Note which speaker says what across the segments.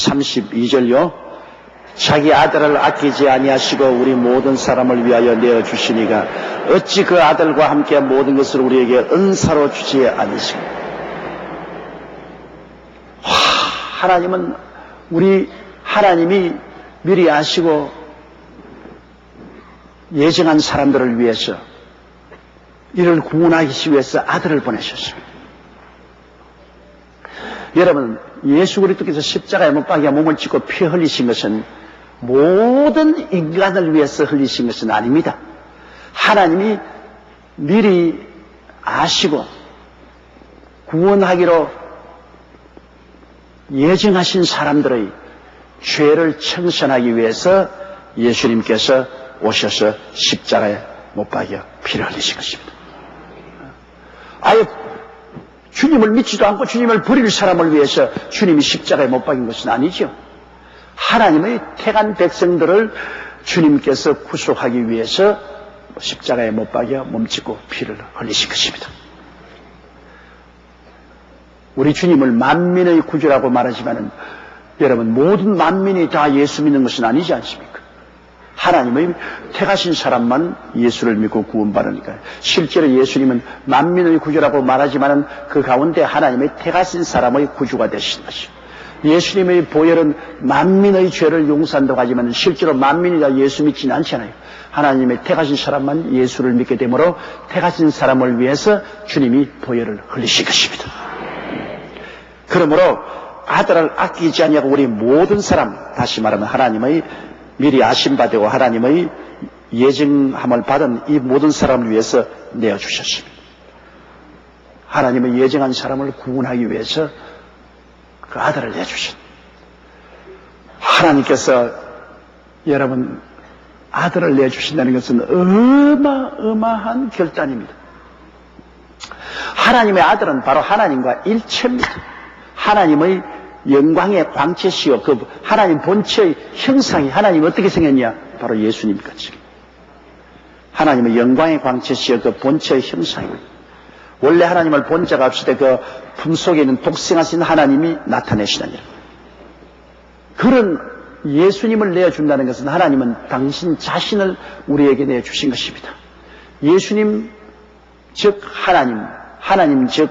Speaker 1: 32절요. 자기 아들을 아끼지 아니하시고 우리 모든 사람을 위하여 내어주시니가 어찌 그 아들과 함께 모든 것을 우리에게 은사로 주지 않으시고. 하나님은 하나님이 미리 아시고 예정한 사람들을 위해서 이를 구원하기 위해서 아들을 보내셨습니다. 여러분, 예수 그리스도께서 십자가에 못 박혀 몸을 찢고 피 흘리신 것은 모든 인간을 위해서 흘리신 것은 아닙니다. 하나님이 미리 아시고 구원하기로 예정하신 사람들의 죄를 청산하기 위해서 예수님께서 오셔서 십자가에 못 박여 피를 흘리신 것입니다. 아예 주님을 믿지도 않고 주님을 버릴 사람을 위해서 주님이 십자가에 못 박인 것은 아니죠. 하나님의 택한 백성들을 주님께서 구속하기 위해서 십자가에 못 박여 몸짓고 피를 흘리신 것입니다. 우리 주님을 만민의 구주라고 말하지만은 여러분, 모든 만민이 다 예수 믿는 것은 아니지 않습니까? 하나님의 택하신 사람만 예수를 믿고 구원받으니까요. 실제로 예수님은 만민의 구주라고 말하지만은 그 가운데 하나님의 택하신 사람의 구주가 되신 것이죠. 예수님의 보혈은 만민의 죄를 용서한다고 하지만 실제로 만민이 다 예수 믿지는 않잖아요. 하나님의 택하신 사람만 예수를 믿게 되므로 택하신 사람을 위해서 주님이 보혈을 흘리신 것입니다. 그러므로 아들을 아끼지 아니하고 우리 모든 사람, 다시 말하면 하나님의 미리 아심 받고 하나님의 예정함을 받은 이 모든 사람을 위해서 내어주셨습니다. 하나님의 예정한 사람을 구원하기 위해서 그 아들을 내주셨습니다. 하나님께서 여러분 아들을 내주신다는 것은 어마어마한 결단입니다. 하나님의 아들은 바로 하나님과 일체입니다. 하나님의 영광의 광채시요 그 하나님 본체의 형상이 하나님이 어떻게 생겼냐? 바로 예수님 같이. 하나님의 영광의 광채시요 그 본체의 형상입니다. 원래 하나님을 본 자가 없을 때 그 품속에 있는 독생하신 하나님이 나타내시느니라. 그런 예수님을 내어준다는 것은 하나님은 당신 자신을 우리에게 내주신 것입니다. 예수님 즉 하나님, 하나님 즉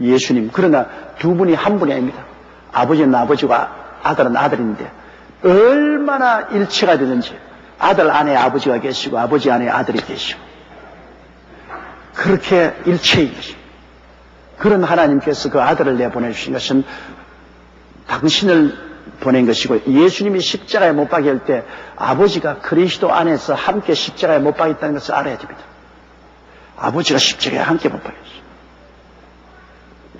Speaker 1: 예수님. 그러나 두 분이 한 분이 아닙니다. 아버지는 아버지고 아들은 아들인데 얼마나 일체가 되는지 아들 안에 아버지가 계시고 아버지 안에 아들이 계시고 그렇게 일체인 것입니다. 그런 하나님께서 그 아들을 내보내주신 것은 당신을 보낸 것이고 예수님이 십자가에 못 박힐 때 아버지가 그리스도 안에서 함께 십자가에 못 박혔다는 것을 알아야 됩니다. 아버지가 십자가에 함께 못 박혔어요.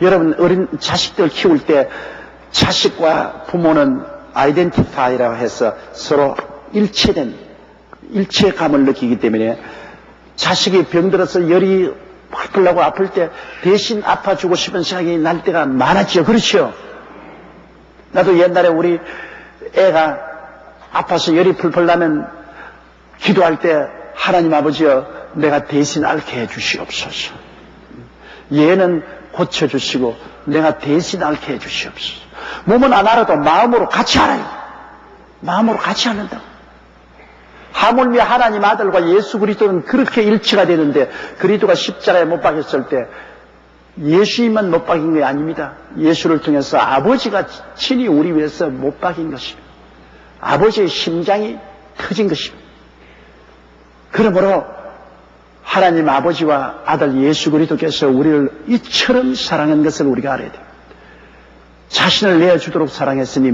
Speaker 1: 여러분 어린 자식들 키울 때 자식과 부모는 아이덴티파이라고 해서 서로 일체된 일체감을 느끼기 때문에 자식이 병들어서 열이 풀풀 나고 아플 때 대신 아파주고 싶은 생각이 날 때가 많았죠. 그렇죠? 나도 옛날에 우리 애가 아파서 열이 풀풀 나면 기도할 때 하나님 아버지여 내가 대신 앓게 해주시옵소서. 얘는 고쳐주시고 내가 대신 앓게 해주시옵소서. 몸은 안 알아도 마음으로 같이 알아요. 마음으로 같이 앓는다고. 하물며 하나님 아들과 예수 그리스도는 그렇게 일치가 되는데 그리스도가 십자가에 못 박혔을 때 예수님만 못 박힌 게 아닙니다. 예수를 통해서 아버지가 친히 우리 위해서 못 박힌 것입니다. 아버지의 심장이 터진 것입니다. 그러므로 하나님 아버지와 아들 예수 그리스도께서 우리를 이처럼 사랑한 것을 우리가 알아야 됩니다. 자신을 내어주도록 사랑했으니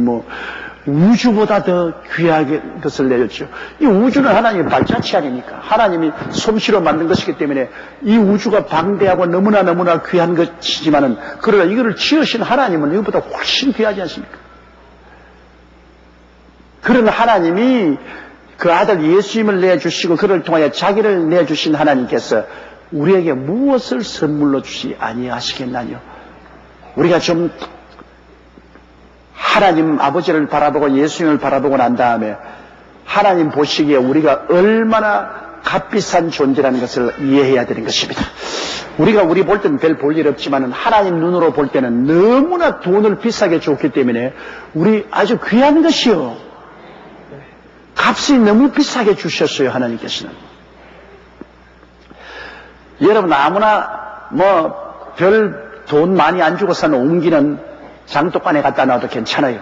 Speaker 1: 우주보다 더 귀한 것을 내줬죠. 이 우주는 하나님의 발자취 아닙니까? 하나님이 솜씨로 만든 것이기 때문에 이 우주가 방대하고 너무나 귀한 것이지만은 그러나 이거를 지으신 하나님은 이것보다 훨씬 귀하지 않습니까? 그런 하나님이 그 아들 예수님을 내주시고 그를 통하여 자기를 내주신 하나님께서 우리에게 무엇을 선물로 주시 아니하시겠나요? 우리가 좀 하나님 아버지를 바라보고 예수님을 바라보고 난 다음에 하나님 보시기에 우리가 얼마나 값비싼 존재라는 것을 이해해야 되는 것입니다. 우리가 우리 볼 때는 별 볼 일 없지만 하나님 눈으로 볼 때는 너무나 돈을 비싸게 줬기 때문에 우리 아주 귀한 것이요. 값이 너무 비싸게 주셨어요, 하나님께서는. 여러분, 아무나 별 돈 많이 안 주고 사는 옹기는 장독관에 갖다 놔도 괜찮아요.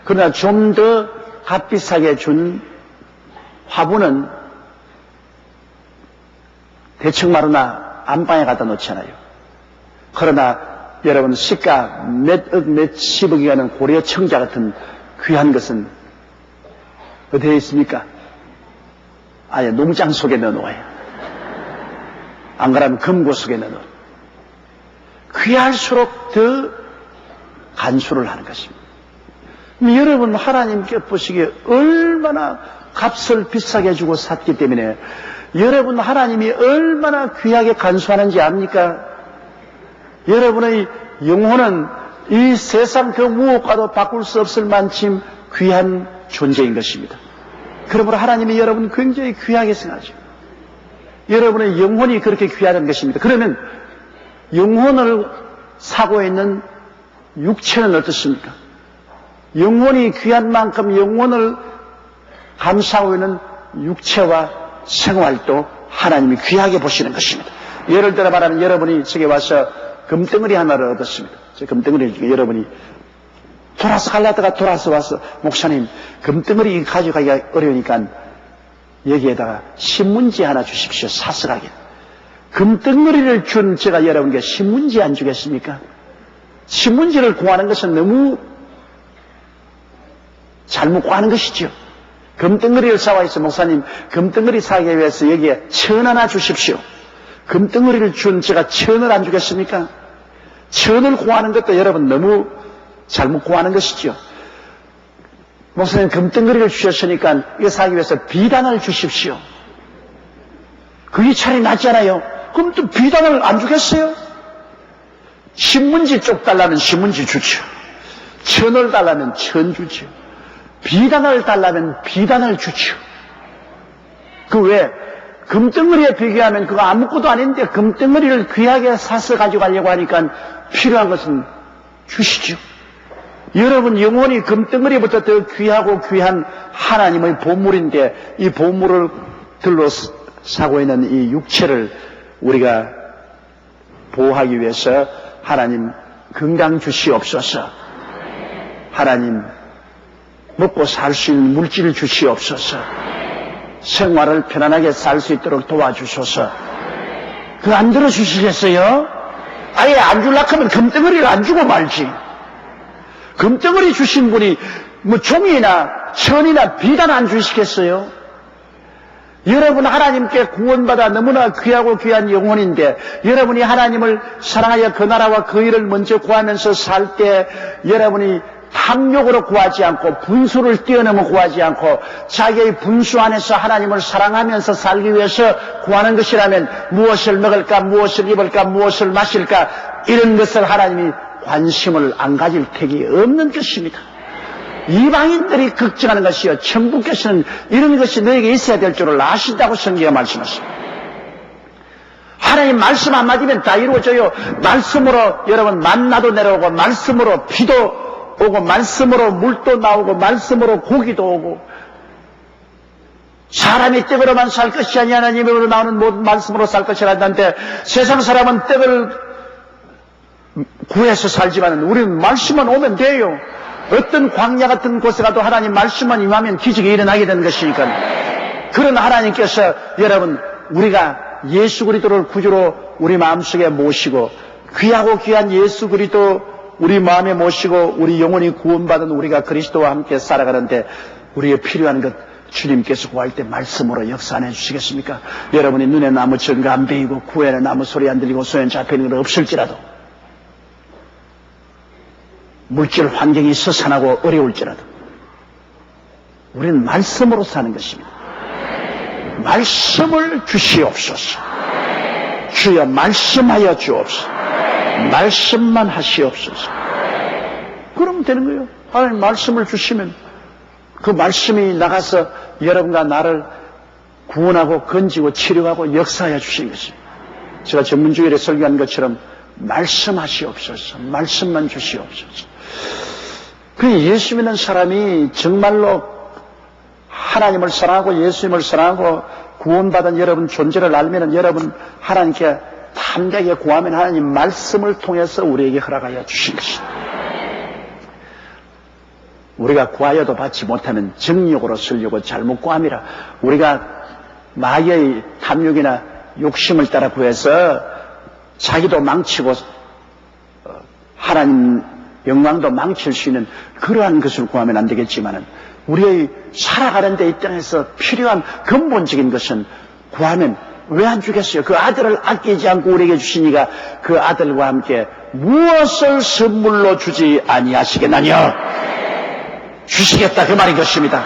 Speaker 1: 그러나 좀 더 값비싸게 준 화분은 대충 마루나 안방에 갖다 놓잖아요. 그러나 여러분, 시가 몇억 몇십억이 가는 고려 청자 같은 귀한 것은 어디에 있습니까? 아예 농장 속에 넣어놓아요. 안 그러면 금고 속에 넣어놓아요. 귀할수록 더 간수를 하는 것입니다. 여러분, 하나님께 보시기에 얼마나 값을 비싸게 주고 샀기 때문에 여러분, 하나님이 얼마나 귀하게 간수하는지 압니까? 여러분의 영혼은 이 세상 그 무엇과도 바꿀 수 없을 만큼 귀한 존재인 것입니다. 그러므로 하나님이 여러분 굉장히 귀하게 생각하죠. 여러분의 영혼이 그렇게 귀하다는 것입니다. 그러면 영혼을 사고 있는 육체는 어떻습니까? 영혼이 귀한 만큼 영혼을 감사하고 있는 육체와 생활도 하나님이 귀하게 보시는 것입니다. 예를 들어 말하면 여러분이 저기 와서 금덩어리 하나를 얻었습니다. 저 금덩어리 중에 여러분이 돌아서 갈라다가 돌아서 와서 목사님 금덩어리 가져가기가 어려우니까 여기에다가 신문지 하나 주십시오. 사슬하게. 금덩어리를 준 제가 여러분께 신문지 안 주겠습니까? 신문지를 구하는 것은 너무 잘못 구하는 것이죠. 금덩어리를 사와 있어. 목사님 금덩어리 사기 위해서 여기에 1,000 하나 주십시오. 금덩어리를 준 제가 1,000을 안 주겠습니까? 1,000을 구하는 것도 여러분 너무 잘못 구하는 것이죠. 목사님 금덩어리를 주셨으니까 이거 사기 위해서 비단을 주십시오. 그게 차라리 낫잖아요. 그럼 또 비단을 안 주겠어요? 신문지 쪽 달라면 신문지 주죠. 1,000을 달라면 1,000 주죠. 비단을 달라면 비단을 주죠. 그 왜? 금덩어리에 비교하면 그거 아무것도 아닌데 금덩어리를 귀하게 사서 가져가려고 하니까 필요한 것은 주시죠. 여러분 영혼이 금덩어리보다 더 귀하고 귀한 하나님의 보물인데 이 보물을 들러 사고 있는 이 육체를 우리가 보호하기 위해서 하나님 건강 주시옵소서. 하나님 먹고 살 수 있는 물질을 주시옵소서. 생활을 편안하게 살 수 있도록 도와주소서. 그거 안 들어주시겠어요? 아예 안 주려고 하면 금덩어리를 안 주고 말지. 금덩어리 주신 분이 종이나 천이나 비단 안 주시겠어요? 여러분 하나님께 구원받아 너무나 귀하고 귀한 영혼인데 여러분이 하나님을 사랑하여 그 나라와 그 일을 먼저 구하면서 살 때 여러분이 탐욕으로 구하지 않고 분수를 뛰어넘어 구하지 않고 자기의 분수 안에서 하나님을 사랑하면서 살기 위해서 구하는 것이라면 무엇을 먹을까, 무엇을 입을까, 무엇을 마실까 이런 것을 하나님이 관심을 안 가질 택이 없는 것입니다. 이방인들이 걱정하는 것이요 천국께서는 이런 것이 너에게 있어야 될 줄을 아신다고 성경에 말씀하십니다. 하나님 말씀 한마디면 다 이루어져요. 말씀으로 여러분 만나도 내려오고 말씀으로 비도 오고 말씀으로 물도 나오고 말씀으로 고기도 오고 사람이 떡으로만 살 것이 아니 하나님으로 나오는 모든 말씀으로 살 것이라 한다는데 세상 사람은 떡을 구해서 살지만 우리는 말씀만 오면 돼요. 어떤 광야 같은 곳에 가도 하나님 말씀만 임하면 기적이 일어나게 되는 것이니까. 그런 하나님께서 여러분 우리가 예수 그리스도를 구주로 우리 마음속에 모시고 귀하고 귀한 예수 그리스도 우리 마음에 모시고 우리 영혼이 구원받은 우리가 그리스도와 함께 살아가는데 우리의 필요한 것 주님께서 구할 때 말씀으로 역사 안 해주시겠습니까? 여러분이 눈에 나무 전가 안 베이고 구에는 나무 소리 안 들리고 소연 잡히는 건 없을지라도 물질 환경이 서산하고 어려울지라도 우리는 말씀으로 사는 것입니다. 말씀을 주시옵소서. 주여 말씀하여 주옵소서. 말씀만 하시옵소서. 그러면 되는 거예요. 하나님 말씀을 주시면 그 말씀이 나가서 여러분과 나를 구원하고 건지고 치료하고 역사하여 주신 것입니다. 제가 전문주일에 설교한 것처럼 말씀하시옵소서. 말씀만 주시옵소서. 그 예수 믿는 사람이 정말로 하나님을 사랑하고 예수님을 사랑하고 구원받은 여러분 존재를 알면 여러분 하나님께 담대하게 구하면 하나님 말씀을 통해서 우리에게 허락하여 주신 것입니다. 우리가 구하여도 받지 못하면 정욕으로 쓰려고 잘못 구함이라. 우리가 마귀의 탐욕이나 욕심을 따라 구해서 자기도 망치고 하나님 영광도 망칠 수 있는 그러한 것을 구하면 안 되겠지만은 우리의 살아가는 데 이 땅에서 필요한 근본적인 것은 구하면 왜 안 주겠어요? 그 아들을 아끼지 않고 우리에게 주시니까 그 아들과 함께 무엇을 선물로 주지 아니하시겠나요? 주시겠다 그 말인 것입니다.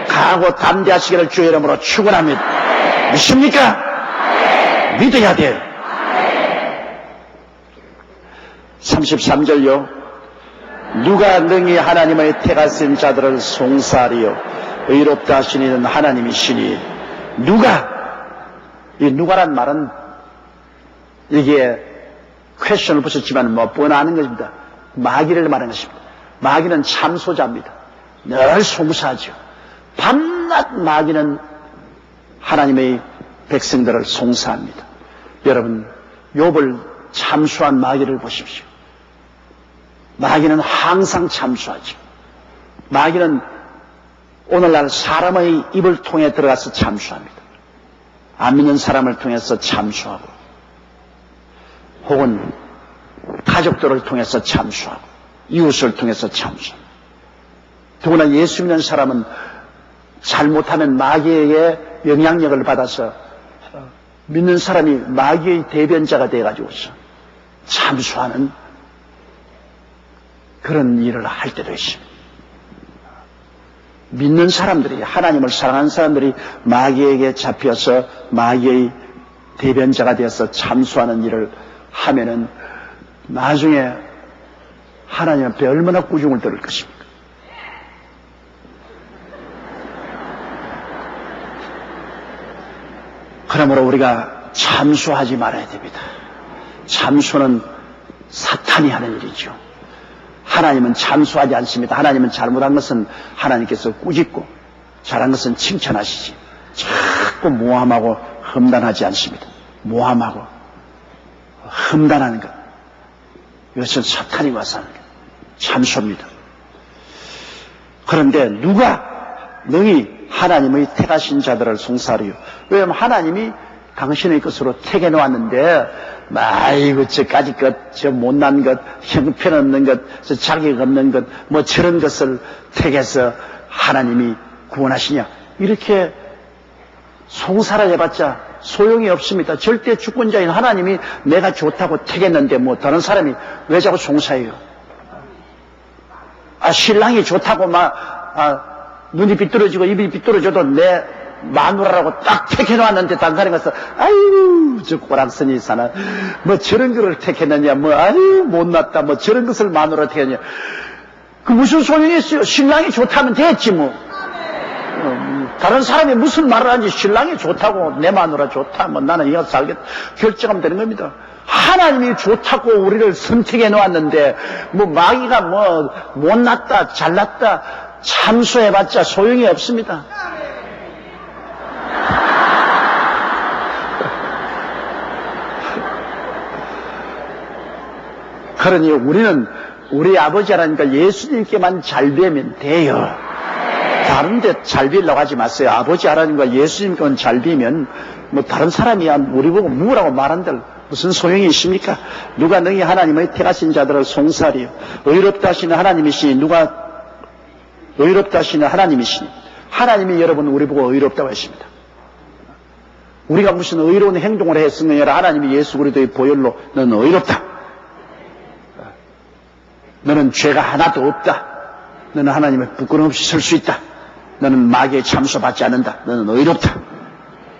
Speaker 1: 강하고 담대하시기를 주의 이름으로 축원합니다. 믿습니까? 믿어야 돼요. 33절요. 누가 능히 하나님의 태가 쓴 자들을 송사하리요 의롭다 하신 이는 하나님이시니. 이 누가란 말은 이게 퀘션을 붙였지만 뭐 뻔하는 것입니다. 마귀를 말하는 것입니다. 마귀는 참소자입니다. 늘 송사하죠. 밤낮 마귀는 하나님의 백성들을 송사합니다. 여러분 욥을 참수한 마귀를 보십시오. 마귀는 항상 참수하죠. 마귀는 오늘날 사람의 입을 통해 들어가서 참수합니다. 안 믿는 사람을 통해서 참수하고 혹은 가족들을 통해서 참수하고 이웃을 통해서 참수하고 더구나 예수 믿는 사람은 잘못하면 마귀에게 영향력을 받아서 믿는 사람이 마귀의 대변자가 되어가지고서 참수하는 그런 일을 할 때도 있습니다. 믿는 사람들이 하나님을 사랑하는 사람들이 마귀에게 잡혀서 마귀의 대변자가 되어서 참수하는 일을 하면은 나중에 하나님 앞에 얼마나 꾸중을 들을 것입니까? 그러므로 우리가 참수하지 말아야 됩니다. 참수는 사탄이 하는 일이죠. 하나님은 참수하지 않습니다. 하나님은 잘못한 것은 하나님께서 꾸짖고 잘한 것은 칭찬하시지. 자꾸 모함하고 험담하지 않습니다. 모함하고 험담하는 것. 이것은 사탄이 와서 하는 것. 참수입니다. 그런데 누가 능히 하나님의 택하신 자들을 송사하리요. 왜냐하면 하나님이 당신의 것으로 택해 놓았는데 아이고 저까지 것, 저 못난 것, 형편없는 것, 저 자격 없는 것, 뭐 저런 것을 택해서 하나님이 구원하시냐 이렇게 송사를 해봤자 소용이 없습니다. 절대 주권자인 하나님이 내가 좋다고 택했는데 뭐 다른 사람이 왜 자꾸 송사해요? 신랑이 좋다고 눈이 비뚤어지고 입이 비뚤어져도 내 마누라라고 딱 택해놓았는데 다른 사람이 가서 아유 저 꼬락선이 사나 뭐 저런 거를 택했느냐 뭐 아유 못났다 뭐 저런 것을 마누라 택했느냐 그 무슨 소용이 있어요? 신랑이 좋다면 됐지 뭐. 다른 사람이 무슨 말을 하는지 신랑이 좋다고 내 마누라 좋다 뭐 나는 이거 살겠다 결정하면 되는 겁니다. 하나님이 좋다고 우리를 선택해 놓았는데 뭐 마귀가 뭐 못났다 잘났다 참수해봤자 소용이 없습니다. 그러니 우리는 우리 아버지 하나님과 예수님께만 잘 되면 돼요. 다른 데 잘 되려고 하지 마세요. 아버지 하나님과 예수님께만 잘 되면 뭐 다른 사람이야 우리 보고 뭐라고 말한들 무슨 소용이 있습니까? 누가 능히 하나님의 택하신 자들을 송사하리요. 의롭다 하시는 하나님이시니 누가 의롭다 하시는 하나님이시니 하나님이 여러분 우리 보고 의롭다고 하십니다. 우리가 무슨 의로운 행동을 했으면 하나님이 예수 그리스도의 보혈로 너는 의롭다. 너는 죄가 하나도 없다. 너는 하나님의 부끄럼 없이 설 수 있다. 너는 마귀에 참소받지 않는다. 너는 의롭다.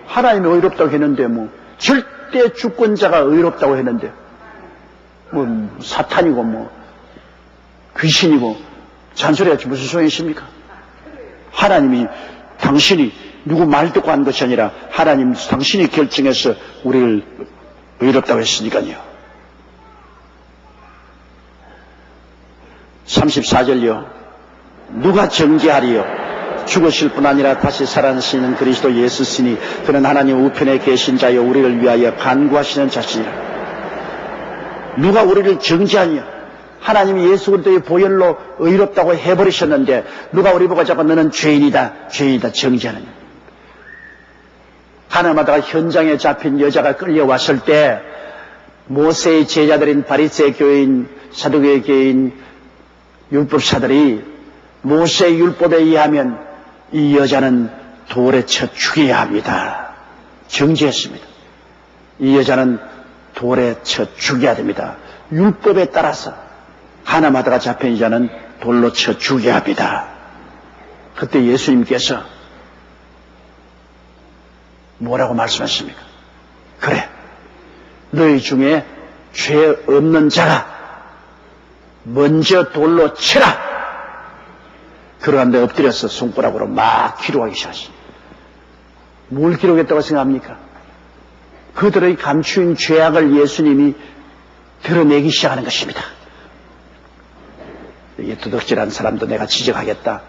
Speaker 1: 하나님이 의롭다고 했는데 뭐 절대 주권자가 의롭다고 했는데 뭐 사탄이고 뭐 귀신이고 잔소리하지 무슨 소용이 있습니까? 하나님이 당신이 누구 말 듣고 한 것이 아니라 하나님 당신이 결정해서 우리를 의롭다고 했으니까요. 34절요. 누가 정죄하리요? 죽으실 뿐 아니라 다시 살아나시는 그리스도 예수시니 그는 하나님 우편에 계신 자여 우리를 위하여 간구하시는 자시니라. 누가 우리를 정죄하냐? 하나님이 예수 그리스도의 보혈로 의롭다고 해버리셨는데 누가 우리 보고 자꾸 너는 죄인이다 정죄하느냐? 하나마다가 현장에 잡힌 여자가 끌려왔을 때 모세의 제자들인 바리새 교인, 사두개 교인, 율법사들이 모세의 율법에 의하면 이 여자는 돌에 쳐 죽여야 합니다. 정죄했습니다. 이 여자는 돌에 쳐 죽여야 됩니다. 율법에 따라서 하나마다가 잡힌 자는 돌로 쳐 죽여야 합니다. 그때 예수님께서 뭐라고 말씀하십니까? 그래, 너희 중에 죄 없는 자가 먼저 돌로 치라. 그러는데 엎드려서 손가락으로 막 기록하기 시작하십니다. 뭘 기록했다고 생각합니까? 그들의 감추인 죄악을 예수님이 드러내기 시작하는 것입니다. 여기 도둑질한 사람도 내가 지적하겠다.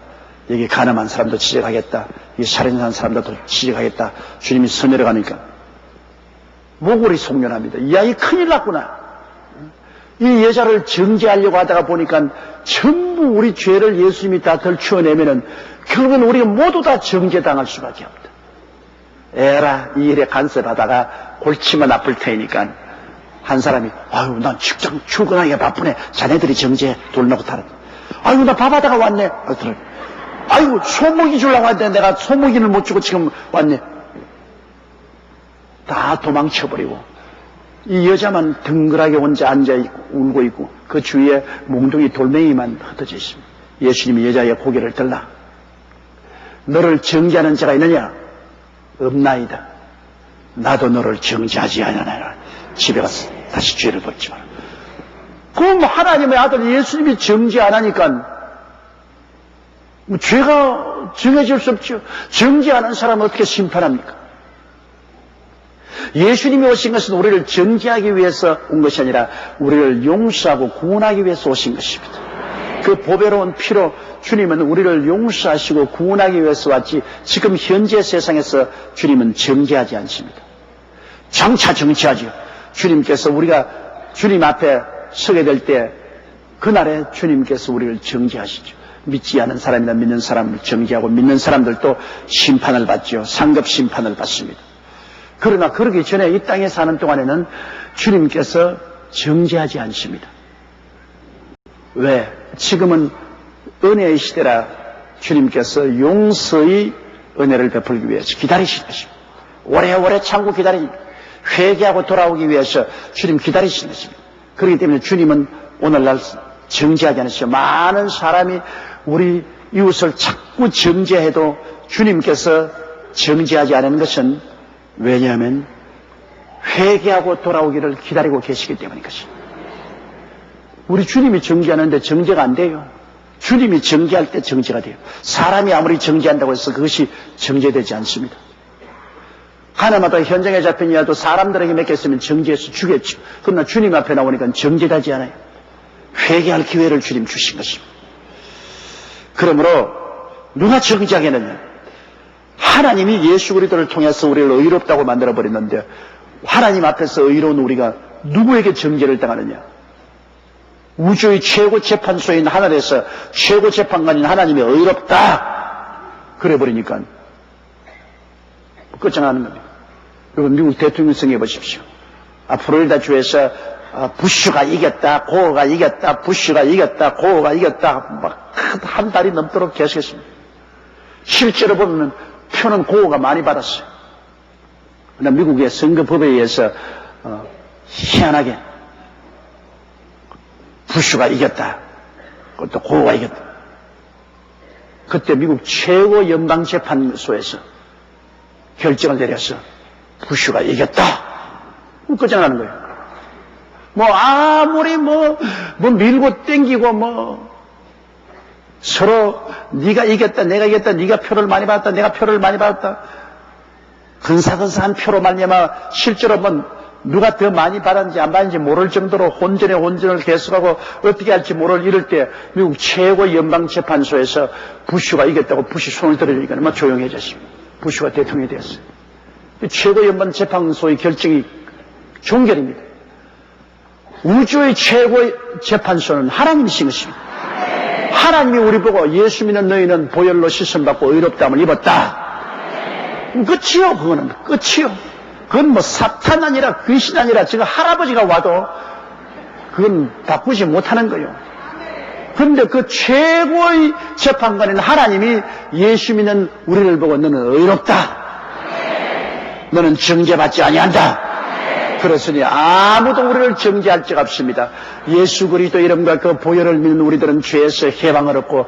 Speaker 1: 여기 가늠한 사람도 지적하겠다. 여기 살인한 사람도 지적하겠다. 주님이 서내려가니까 목걸이 송년합니다. 이 아이 큰일 났구나. 이 여자를 정죄하려고 하다가 보니까 전부 우리 죄를 예수님이 다 덜추어내면은 결국은 우리가 모두 다 정죄당할 수밖에 없다. 에라, 이 일에 간섭하다가 골치만 아플 테니까 한 사람이 아유 난 직장 출근하기가 바쁘네. 자네들이 정죄 돌 놓고 타라. 아유 나 밥하다가 왔네. 아유 소고기 주려고 했는데 내가 소고기를 못 주고 지금 왔네. 다 도망쳐버리고 이 여자만 덩그하게 혼자 앉아있고 울고 있고 그 주위에 몽둥이 돌멩이만 흩어져 있습니다. 예수님이 여자의 고개를 들라. 너를 정죄하는 자가 있느냐? 없나이다. 나도 너를 정죄하지 않으나 집에 가서 다시 죄를 벗지 마라. 그럼 하나님의 아들 예수님이 정죄 안 하니까 죄가 정해질 수 없죠. 정죄 안 한 사람은 어떻게 심판합니까? 예수님이 오신 것은 우리를 정죄하기 위해서 온 것이 아니라 우리를 용서하고 구원하기 위해서 오신 것입니다. 그 보배로운 피로 주님은 우리를 용서하시고 구원하기 위해서 왔지 지금 현재 세상에서 주님은 정죄하지 않습니다. 장차 정죄하죠. 주님께서 우리가 주님 앞에 서게 될 때 그날에 주님께서 우리를 정죄하시죠. 믿지 않은 사람이나 믿는 사람을 정죄하고 믿는 사람들도 심판을 받죠. 상급 심판을 받습니다. 그러나 그러기 전에 이 땅에 사는 동안에는 주님께서 정죄하지 않습니다. 왜? 지금은 은혜의 시대라 주님께서 용서의 은혜를 베풀기 위해서 기다리시는 것입니다. 오래오래 참고 기다립니다. 회개하고 돌아오기 위해서 주님 기다리시는 것입니다. 그렇기 때문에 주님은 오늘날 정죄하지 않으시죠. 많은 사람이 우리 이웃을 자꾸 정죄해도 주님께서 정죄하지 않는 것은 왜냐하면 회개하고 돌아오기를 기다리고 계시기 때문인 것입니다. 우리 주님이 정죄하는데 정죄가 안 돼요. 주님이 정죄할 때 정죄가 돼요. 사람이 아무리 정죄한다고 해서 그것이 정죄되지 않습니다. 하나마다 현장에 잡힌 이라도 사람들에게 맡겼으면 정죄해서 주겠죠. 그러나 주님 앞에 나오니까 정죄되지 않아요. 회개할 기회를 주님 주신 것입니다. 그러므로 누가 정죄하겠느냐? 하나님이 예수 그리스도를 통해서 우리를 의롭다고 만들어버렸는데 하나님 앞에서 의로운 우리가 누구에게 정죄를 당하느냐? 우주의 최고 재판소인 하늘에서 최고 재판관인 하나님이 의롭다 그래버리니까 끝장나는 겁니다. 여러분 미국 대통령 선거해 보십시오. 플로리다 주에서 부슈가 이겼다, 고어가 이겼다, 부슈가 이겼다, 고어가 이겼다 막 한 달이 넘도록 계속했습니다. 실제로 보면 표는 고어가 많이 받았어요. 그러나 미국의 선거법에 의해서 희한하게 부슈가 이겼다. 그것도 고어가 이겼다. 그때 미국 최고 연방재판소에서 결정을 내려서 부슈가 이겼다. 끝장나는 거예요. 아무리 밀고 땡기고 서로 네가 이겼다, 내가 이겼다, 네가 표를 많이 받았다, 내가 표를 많이 받았다. 근사근사한 표로 말미암아 실제로 누가 더 많이 받았는지 안 받았는지 모를 정도로 혼전에 혼전을 계속하고 어떻게 할지 모를 이럴 때 미국 최고 연방재판소에서 부시가 이겼다고 부시 손을 들어주니까 막 조용해졌습니다. 부시가 대통령이 되었어요. 최고 연방재판소의 결정이 종결입니다. 우주의 최고의 재판소는 하나님이신 것입니다. 하나님이 우리 보고 예수 믿는 너희는 보혈로 씻음받고 의롭다함을 입었다. 끝이요. 그거는 끝이요. 그건 사탄 아니라 귀신 아니라 지금 할아버지가 와도 그건 바꾸지 못하는 거예요. 그런데 그 최고의 재판관인 하나님이 예수 믿는 우리를 보고 너는 의롭다. 너는 정죄받지 아니한다. 그렇으니 아무도 우리를 정죄할 적 없습니다. 예수 그리스도 이름과 그 보혈을 믿는 우리들은 죄에서 해방을 얻고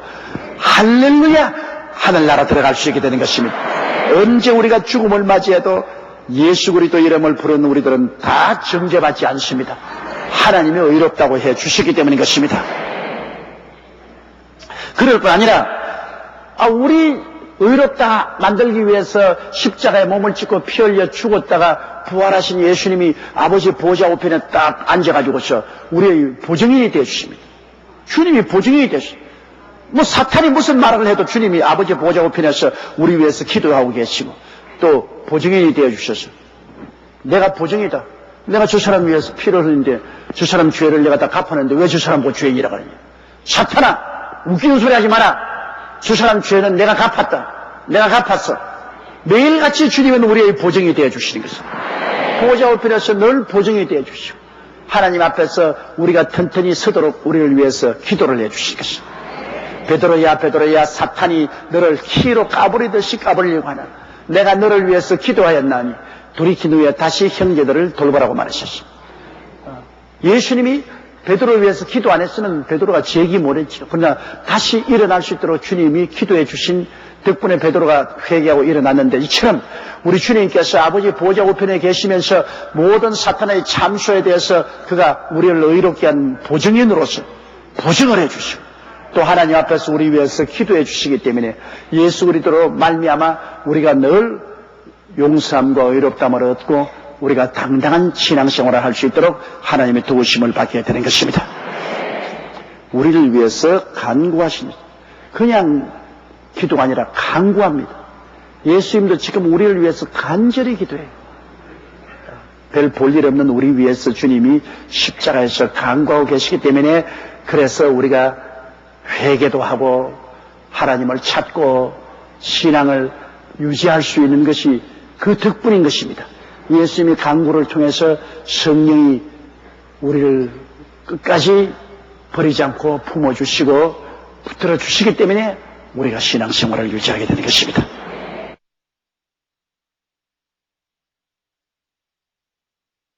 Speaker 1: 할렐루야 하늘나라 들어갈 수 있게 되는 것입니다. 언제 우리가 죽음을 맞이해도 예수 그리스도 이름을 부르는 우리들은 다 정죄받지 않습니다. 하나님이 의롭다고 해 주시기 때문인 것입니다. 그럴 뿐 아니라 우리 의롭다 만들기 위해서 십자가에 몸을 찢고 피 흘려 죽었다가 부활하신 예수님이 아버지 보좌 우편에 딱 앉아가지고서 우리의 보증인이 되어주십니다. 주님이 보증인이 되십니다. 사탄이 무슨 말을 해도 주님이 아버지 보좌 우편에서 우리 위해서 기도하고 계시고 또 보증인이 되어주셔서 내가 보증이다. 내가 저 사람 위해서 피를 흘리는데 저 사람 죄를 내가 다 갚았는데 왜 저 사람 보고 죄인이라고 하느냐. 사탄아 웃기는 소리 하지 마라. 저 사람 죄는 내가 갚았다. 내가 갚았어. 매일같이 주님은 우리의 보증이 되어주시는 것입니다. 보좌 우편에서 늘 보증이 되어주시고 하나님 앞에서 우리가 튼튼히 서도록 우리를 위해서 기도를 해주시는 것입니다. 베드로야 베드로야 사탄이 너를 키로 까부리듯이 까부리려고 하나. 내가 너를 위해서 기도하였나니 돌이킨 후에 다시 형제들을 돌보라고 말하셨습니다. 예수님이 베드로를 위해서 기도 안 했으면 베드로가 죄기 못했죠. 그러나 다시 일어날 수 있도록 주님이 기도해 주신 덕분에 베드로가 회개하고 일어났는데 이처럼 우리 주님께서 아버지 보좌 우편에 계시면서 모든 사탄의 참소에 대해서 그가 우리를 의롭게 한 보증인으로서 보증을 해 주시고 또 하나님 앞에서 우리 위해서 기도해 주시기 때문에 예수 그리스도로 말미암아 우리가 늘 용서함과 의롭다함을 얻고 우리가 당당한 신앙생활을 할 수 있도록 하나님의 도우심을 받게 되는 것입니다. 우리를 위해서 간구하십니다. 그냥 기도가 아니라 간구합니다. 예수님도 지금 우리를 위해서 간절히 기도해요. 별 볼 일 없는 우리 위해서 주님이 십자가에서 간구하고 계시기 때문에 그래서 우리가 회개도 하고 하나님을 찾고 신앙을 유지할 수 있는 것이 그 덕분인 것입니다. 예수님이 간구를 통해서 성령이 우리를 끝까지 버리지 않고 품어주시고 붙들어 주시기 때문에 우리가 신앙생활을 유지하게 되는 것입니다.